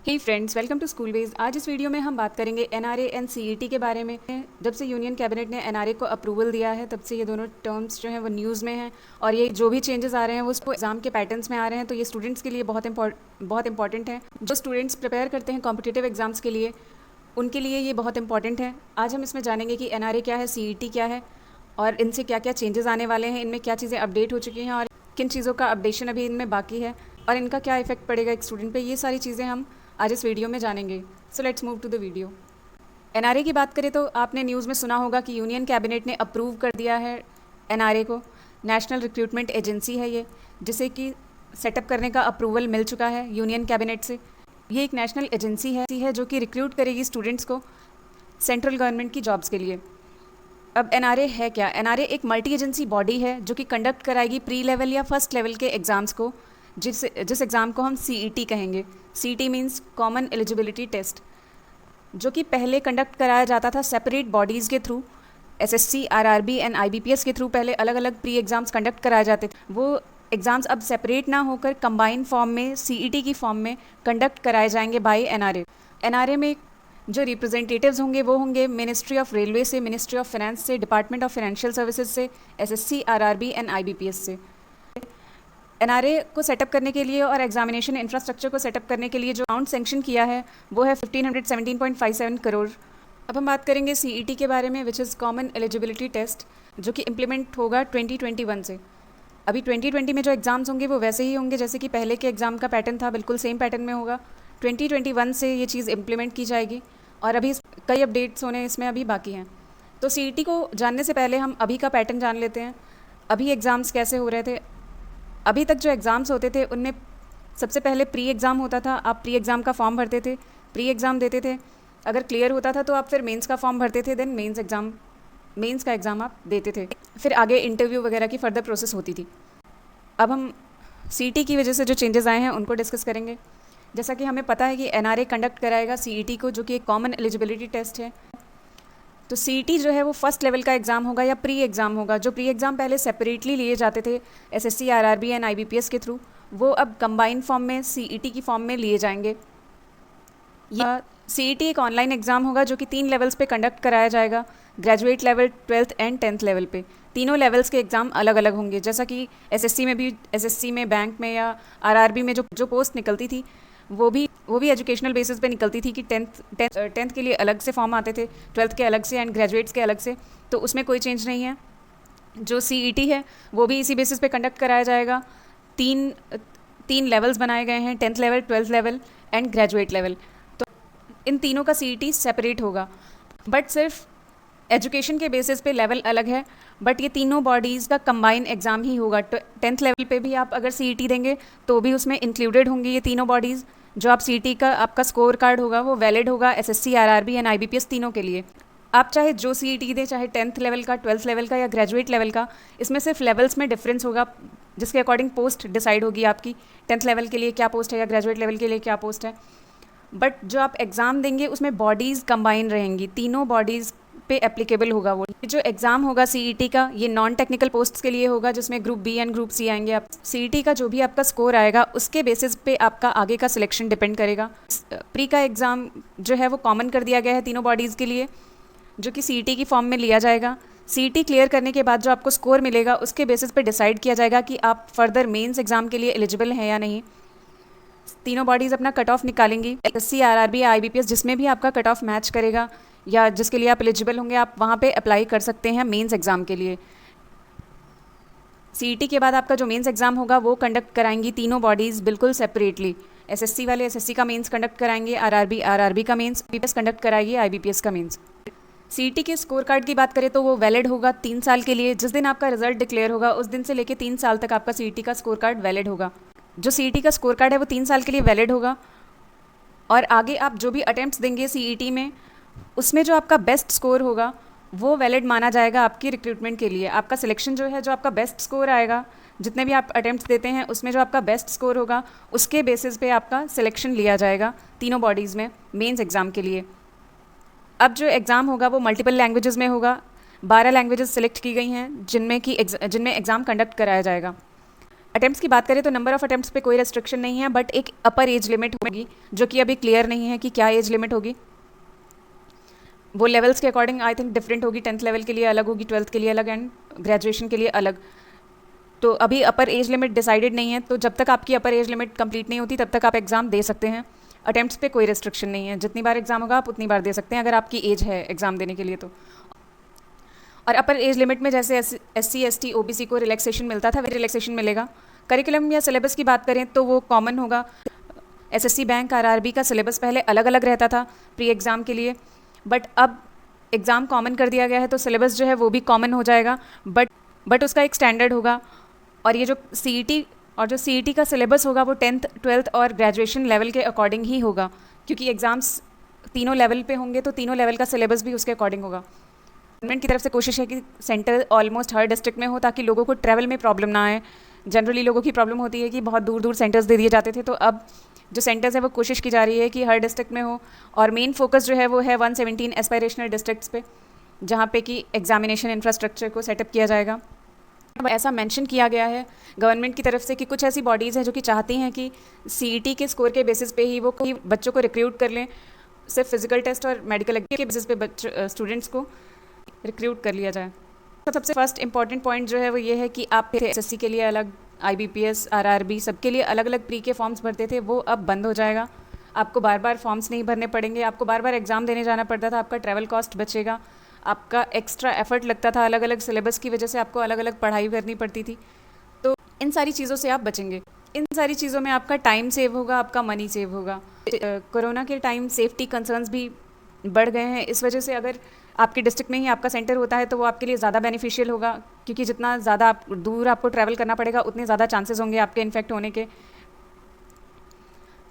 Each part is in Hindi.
Hey friends, welcome to school ways. आज इस वीडियो में हम बात करेंगे एनआरए एंड सीईटी के बारे में। जब से यूनियन कैबिनेट ने एनआरए को अप्रूवल दिया है तब से ये दोनों टर्म्स जो हैं वो न्यूज़ में हैं और ये जो भी चेंजेस आ रहे हैं वो उसको एग्जाम के पैटर्न्स में आ रहे हैं, तो ये स्टूडेंट्स के लिए बहुत इंपॉर्टेंट है। जो स्टूडेंट्स प्रिपेयर करते हैं कॉम्पिटिटिव एग्जाम्स के लिए, उनके लिए ये बहुत इंपॉर्टेंट है। आज हम इसमें जानेंगे कि एनआरए क्या है, सीईटी क्या है और इनसे क्या क्या चेंजेस आने वाले हैं, इनमें क्या चीज़ें अपडेट हो चुकी हैं और किन चीज़ों का अपडेशन अभी इनमें बाकी है और इनका क्या इफेक्ट पड़ेगा एक स्टूडेंट पे। ये सारी चीज़ें हम आज इस वीडियो में जानेंगे। So let's move to the video. NRA की बात करें तो आपने न्यूज़ में सुना होगा कि यूनियन कैबिनेट ने अप्रूव कर दिया है एनआरए को। नेशनल रिक्रूटमेंट एजेंसी है ये, जिसे कि सेटअप करने का अप्रूवल मिल चुका है यूनियन कैबिनेट से। ये एक नेशनल एजेंसी है जो कि रिक्रूट करेगी स्टूडेंट्स को सेंट्रल गवर्नमेंट की जॉब्स के लिए। अब एनआरए है क्या? एनआरए एक मल्टी एजेंसी बॉडी है जो कि कंडक्ट कराएगी प्री लेवल या फर्स्ट लेवल के एग्ज़ाम्स को, जिस एग्ज़ाम को हम सीईटी कहेंगे। CET means common eligibility test, जो कि पहले कंडक्ट कराया जाता था सेपरेट बॉडीज़ के through. SSC, RRB and IBPS के थ्रू पहले अलग अलग प्री एग्ज़ाम्स कंडक्ट कराए जाते थे। वो एग्ज़ाम्स अब सेपरेट ना होकर कंबाइंड फॉर्म में, सीईटी की फॉर्म में कंडक्ट कराए जाएंगे बाय एनआरए। एनआरए में जो रिप्रेजेंटेटिव्स होंगे वो होंगे मिनिस्ट्री ऑफ रेलवे से, मिनिस्ट्री ऑफ फाइनेंस से, डिपार्टमेंट ऑफ फाइनेंशियल सर्विसेज से, एसएससी, आरआरबी एंड आईबीपीएस से। एनआरए को सेटअप करने के लिए और एग्जामिनेशन इंफ्रास्ट्रक्चर को सेटअप करने के लिए जो अमाउंट सेंक्शन किया है वो है 1517.57 करोड़। अब हम बात करेंगे सीईटी के बारे में, which is common eligibility test, जो कि इम्प्लीमेंट होगा 2021 से। अभी 2020 में जो एग्ज़ाम्स होंगे वो वैसे ही होंगे जैसे कि पहले के एग्ज़ाम का पैटर्न था, बिल्कुल सेम पैटर्न में होगा। 2021 से ये चीज़ इम्प्लीमेंट की जाएगी और अभी कई अपडेट्स होने इसमें अभी बाकी हैं। तो सीईटी को जानने से पहले हम अभी का पैटर्न जान लेते हैं। अभी एग्ज़ाम्स कैसे हो रहे थे? अभी तक जो एग्ज़ाम्स होते थे उनमें सबसे पहले प्री एग्ज़ाम होता था। आप प्री एग्ज़ाम का फॉर्म भरते थे, प्री एग्ज़ाम देते थे, अगर क्लियर होता था तो आप फिर मेंस का फॉर्म भरते थे, देन मेंस का एग्ज़ाम आप देते थे, फिर आगे इंटरव्यू वगैरह की फर्दर प्रोसेस होती थी। अब हम सीईटी की वजह से जो चेंजेस आए हैं उनको डिस्कस करेंगे। जैसा कि हमें पता है कि एनआरए कंडक्ट कराएगा सीईटी को, जो कि एक कॉमन एलिजिबिलिटी टेस्ट है। तो सीईटी जो है वो फर्स्ट लेवल का एग्ज़ाम होगा या प्री एग्ज़ाम होगा। जो प्री एग्ज़ाम पहले सेपरेटली लिए जाते थे एसएससी, आरआरबी एंड आईबीपीएस के थ्रू, वो अब कंबाइंड फॉर्म में सीईटी की फॉर्म में लिए जाएंगे। या सीईटी एक ऑनलाइन एग्ज़ाम होगा जो कि 3 लेवल्स पे कंडक्ट कराया जाएगा, graduate level, 12th and 10th level पे। तीनों लेवल्स के एग्ज़ाम अलग अलग होंगे। जैसा कि एसएससी में बैंक में या आरआरबी में जो पोस्ट निकलती थी वो भी एजुकेशनल बेसिस पे निकलती थी कि टेंथ के लिए अलग से फॉर्म आते थे, 12th के अलग से एंड ग्रेजुएट्स के अलग से। तो उसमें कोई चेंज नहीं है। जो सीईटी है वो भी इसी बेसिस पे कंडक्ट कराया जाएगा। तीन लेवल्स बनाए गए हैं, 10th level, 12th level and graduate level. तो इन तीनों का सीईटी सेपरेट होगा, बट सिर्फ एजुकेशन के बेसिस पे लेवल अलग है। बट ये तीनों बॉडीज़ का कंबाइन एग्ज़ाम ही होगा। 10th लेवल पे भी आप अगर सीईटी देंगे तो भी उसमें इंक्लूडेड होंगी ये तीनों बॉडीज़। जो आप सीईटी का आपका स्कोर कार्ड होगा वो वैलिड होगा एसएससी, आरआरबी एंड आईबीपीएस तीनों के लिए। आप चाहे जो सीईटी दें, चाहे 10th लेवल का, 12th लेवल का या ग्रेजुएट लेवल का, इसमें सिर्फ लेवल्स में डिफरेंस होगा, जिसके अकॉर्डिंग पोस्ट डिसाइड होगी आपकी। 10th लेवल के लिए क्या पोस्ट है या ग्रेजुएट लेवल के लिए क्या पोस्ट है। बट जो आप एग्ज़ाम देंगे उसमें बॉडीज़ कंबाइन रहेंगी, तीनों बॉडीज़ पे एप्लीकेबल होगा वो। जो एग्ज़ाम होगा सीईटी का, ये नॉन टेक्निकल पोस्ट्स के लिए होगा, जिसमें group B and group C आएंगे। आप सीईटी का जो भी आपका स्कोर आएगा उसके बेसिस पे आपका आगे का सिलेक्शन डिपेंड करेगा। प्री का एग्ज़ाम जो है वो कॉमन कर दिया गया है तीनों बॉडीज़ के लिए, जो कि सीईटी की फॉर्म में लिया जाएगा। सीईटी क्लियर करने के बाद जो आपको स्कोर मिलेगा उसके बेसिस पे डिसाइड किया जाएगा कि आप फर्दर मेंस एग्ज़ाम के लिए एलिजिबल हैं या नहीं। तीनों बॉडीज़ अपना कट ऑफ निकालेंगी। एसएससी, आरआरबी, आईबीपीएस जिसमें भी आपका कट ऑफ मैच करेगा या जिसके लिए आप एलिजिबल होंगे, आप वहाँ पे अप्लाई कर सकते हैं मेंस एग्ज़ाम के लिए। सीईटी के बाद आपका जो मेंस एग्ज़ाम होगा वो कंडक्ट कराएंगी तीनों बॉडीज़ बिल्कुल सेपरेटली। एसएससी वाले एसएससी का मेंस कंडक्ट कराएंगे, आरआरबी का मेंस, आईबीपीएस कंडक्ट कराएगी आईबीपीएस का मेंस। सीईटी के स्कोर कार्ड की बात करें तो वो वैलिड होगा 3 साल के लिए। जिस दिन आपका रिजल्ट डिक्लेयर होगा उस दिन से लेकर 3 साल तक आपका सीईटी का स्कोर कार्ड वैलिड होगा। जो सीईटी का स्कोर कार्ड है वो 3 साल के लिए वैलिड होगा और आगे आप जो भी अटेम्प्ट्स देंगे सीईटी में, उसमें जो आपका बेस्ट स्कोर होगा वो वैलिड माना जाएगा आपकी रिक्रूटमेंट के लिए। आपका सिलेक्शन जो है, जो आपका बेस्ट स्कोर आएगा, जितने भी आप अटेम्प्ट्स देते हैं उसमें जो आपका बेस्ट स्कोर होगा उसके बेसिस पे आपका सिलेक्शन लिया जाएगा तीनों बॉडीज़ में मेंस एग्ज़ाम के लिए। अब जो एग्ज़ाम होगा वो मल्टीपल लैंग्वेजेस में होगा। 12 लैंग्वेजेस सिलेक्ट की गई हैं जिनमें एग्ज़ाम कंडक्ट कराया जाएगा। अटेम्प्ट्स की बात करें तो नंबर ऑफ अटेम्प्ट्स पे कोई रेस्ट्रिक्शन नहीं है, बट एक अपर एज लिमिट होगी जो कि अभी क्लियर नहीं है कि क्या एज लिमिट होगी। वो लेवल्स के अकॉर्डिंग आई थिंक डिफरेंट होगी, 10th लेवल के लिए अलग होगी, 12th के लिए अलग एंड ग्रेजुएशन के लिए अलग। तो अभी अपर एज लिमिट डिसाइडेड नहीं है, तो जब तक आपकी अपर एज लिमिट कंप्लीट नहीं होती तब तक आप एग्ज़ाम दे सकते हैं। अटेम्प्ट्स पे कोई रेस्ट्रिक्शन नहीं है, जितनी बार एग्ज़ाम होगा आप उतनी बार दे सकते हैं अगर आपकी एज है एग्ज़ाम देने के लिए तो। और अपर एज लिमिट में जैसे SC ST OBC को रिलैक्सेशन मिलता था वही रिलैक्सेशन मिलेगा। करिकुलम या सिलेबस की बात करें तो वो कॉमन होगा। SSC बैंक RRB का सिलेबस पहले अलग अलग रहता था प्री एग्ज़ाम के लिए, बट अब एग्ज़ाम कॉमन कर दिया गया है तो सिलेबस जो है वो भी कॉमन हो जाएगा, बट उसका एक स्टैंडर्ड होगा। और ये जो CET का सिलेबस होगा वो 10th 12th और ग्रेजुएशन लेवल के अकॉर्डिंग ही होगा, क्योंकि एग्ज़ाम्स तीनों लेवल पे होंगे तो तीनों लेवल का सिलेबस भी उसके अकॉर्डिंग होगा। गवर्नमेंट की तरफ से कोशिश है कि सेंटर ऑलमोस्ट हर डिस्ट्रिक्ट में हो ताकि लोगों को ट्रैवल में प्रॉब्लम ना आए। जनरली लोगों की प्रॉब्लम होती है कि बहुत दूर दूर सेंटर्स दे दिए जाते थे, तो अब जो सेंटर्स है वो कोशिश की जा रही है कि हर डिस्ट्रिक्ट में हो। और मेन फोकस जो है वो है 117 एस्पायरेशनल डिस्ट्रिक्ट्स पे, जहाँ पे कि एग्जामिनेशन इंफ्रास्ट्रक्चर को सेटअप किया जाएगा। अब ऐसा मेंशन किया गया है गवर्नमेंट की तरफ से कि कुछ ऐसी बॉडीज़ हैं जो कि चाहती हैं कि CET के स्कोर के बेसिस पे ही वो बच्चों को रिक्रूट कर लें, सिर्फ फिजिकल टेस्ट और मेडिकल के बेसिस पे स्टूडेंट्स को रिक्रूट कर लिया जाए। तो सबसे फर्स्ट इंपॉर्टेंट पॉइंट जो है वो ये है कि आप SSC के लिए अलग, IBPS RRB सबके लिए अलग अलग प्री के फॉर्म्स भरते थे, वो अब बंद हो जाएगा। आपको बार बार फॉर्म्स नहीं भरने पड़ेंगे, आपको बार बार एग्ज़ाम देने जाना पड़ता था, आपका ट्रैवल कॉस्ट बचेगा, आपका एक्स्ट्रा एफर्ट लगता था, अलग अलग सिलेबस की वजह से आपको अलग अलग पढ़ाई करनी पड़ती थी। तो इन सारी चीज़ों से आप बचेंगे, इन सारी चीज़ों में आपका टाइम सेव होगा, आपका मनी सेव होगा। कोरोना के टाइम सेफ्टी कंसर्न्स भी बढ़ गए हैं, इस वजह से अगर आपके डिस्ट्रिक्ट में ही आपका सेंटर होता है तो वो आपके लिए ज़्यादा बेनिफिशियल होगा, क्योंकि जितना ज़्यादा दूर आपको ट्रैवल करना पड़ेगा उतने ज़्यादा चांसेस होंगे आपके इन्फेक्ट होने के।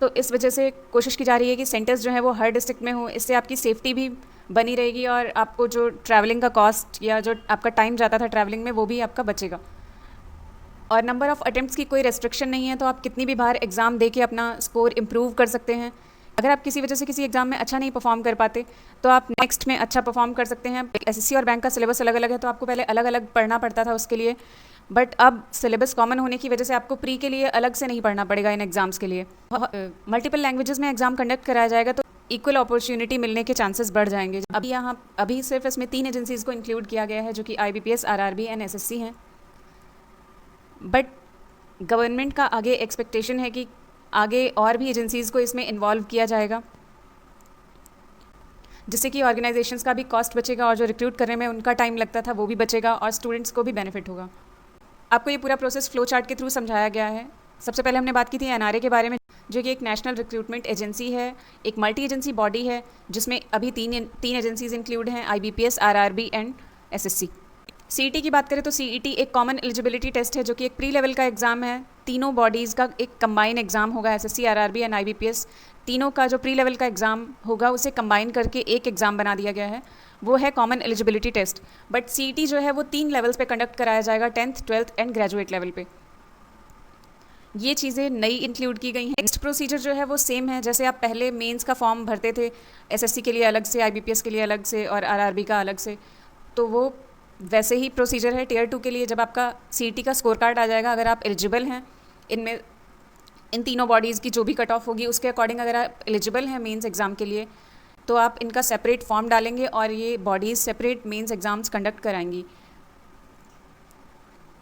तो इस वजह से कोशिश की जा रही है कि सेंटर्स जो है वो हर डिस्ट्रिक्ट में हो, इससे आपकी सेफ्टी भी बनी रहेगी और आपको जो ट्रैवलिंग का कॉस्ट या जो आपका टाइम जाता था ट्रैवलिंग में वो भी आपका बचेगा। और नंबर ऑफ़ अटेम्प्ट्स की कोई रेस्ट्रिक्शन नहीं है, तो आप कितनी भी बार एग्ज़ाम दे के अपना स्कोर इम्प्रूव कर सकते हैं। अगर आप किसी वजह से किसी एग्ज़ाम में अच्छा नहीं परफॉर्म कर पाते तो आप नेक्स्ट में अच्छा परफॉर्म कर सकते हैं। SSC और बैंक का सिलेबस अलग अलग है, तो आपको पहले अलग अलग पढ़ना पड़ता था उसके लिए, बट अब सिलेबस कॉमन होने की वजह से आपको प्री के लिए अलग से नहीं पढ़ना पड़ेगा इन एग्ज़ाम्स के लिए। मल्टीपल लैंग्वेजेस में एग्ज़ाम कंडक्ट कराया जाएगा तो इक्वल अपॉर्चुनिटी मिलने के चांसेस बढ़ जाएंगे। अभी सिर्फ इसमें 3 एजेंसीज़ को इंक्लूड किया गया है जो कि IBPS RRB एंड SSC हैं, बट गवर्नमेंट का आगे एक्सपेक्टेशन है कि आगे और भी एजेंसीज़ को इसमें इन्वॉल्व किया जाएगा, जिससे कि ऑर्गेनाइजेशंस का भी कॉस्ट बचेगा और जो रिक्रूट करने में उनका टाइम लगता था वो भी बचेगा और स्टूडेंट्स को भी बेनिफिट होगा। आपको ये पूरा प्रोसेस फ्लो चार्ट के थ्रू समझाया गया है। सबसे पहले हमने बात की थी NRA के बारे में, जो कि एक नेशनल रिक्रूटमेंट एजेंसी है, एक मल्टी एजेंसी बॉडी है जिसमें अभी तीन एजेंसीज इंक्लूड हैं, IBPS RRB and SSC। CET की बात करें तो CET एक कॉमन एलिजिबिलिटी टेस्ट है जो कि एक प्री लेवल का एग्ज़ाम है। तीनों बॉडीज़ का एक कंबाइन एग्ज़ाम होगा, SSC RRB एंड IBPS तीनों का जो प्री लेवल का एग्ज़ाम होगा उसे कंबाइन करके एक एग्ज़ाम बना दिया गया है, वो है common eligibility test. But CET जो है वो 3 लेवल्स पे कंडक्ट कराया जाएगा, 10th 12th and graduate level पे। ये चीज़ें नई इंक्लूड की गई हैं। नेक्स्ट प्रोसीजर जो है वो सेम है, जैसे आप पहले मेंस का फॉर्म भरते थे SSC के लिए अलग से, IBPS के लिए अलग से और RRB का अलग से, तो वो वैसे ही प्रोसीजर है Tier 2 के लिए। जब आपका CET का स्कोर कार्ड आ जाएगा, अगर आप एलिजिबल हैं इनमें, इन तीनों बॉडीज़ की जो भी कट ऑफ होगी उसके अकॉर्डिंग अगर आप एलिजिबल हैं मेंस एग्ज़ाम के लिए, तो आप इनका सेपरेट फॉर्म डालेंगे और ये bodies separate mains exams conduct कराएंगी।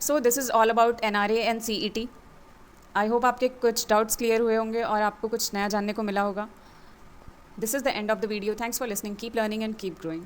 So this is all about NRA and CET। I hope आपके कुछ डाउट्स क्लियर हुए होंगे और आपको कुछ नया जानने को मिला होगा। This is the end of the video. Thanks for listening. Keep learning and keep growing.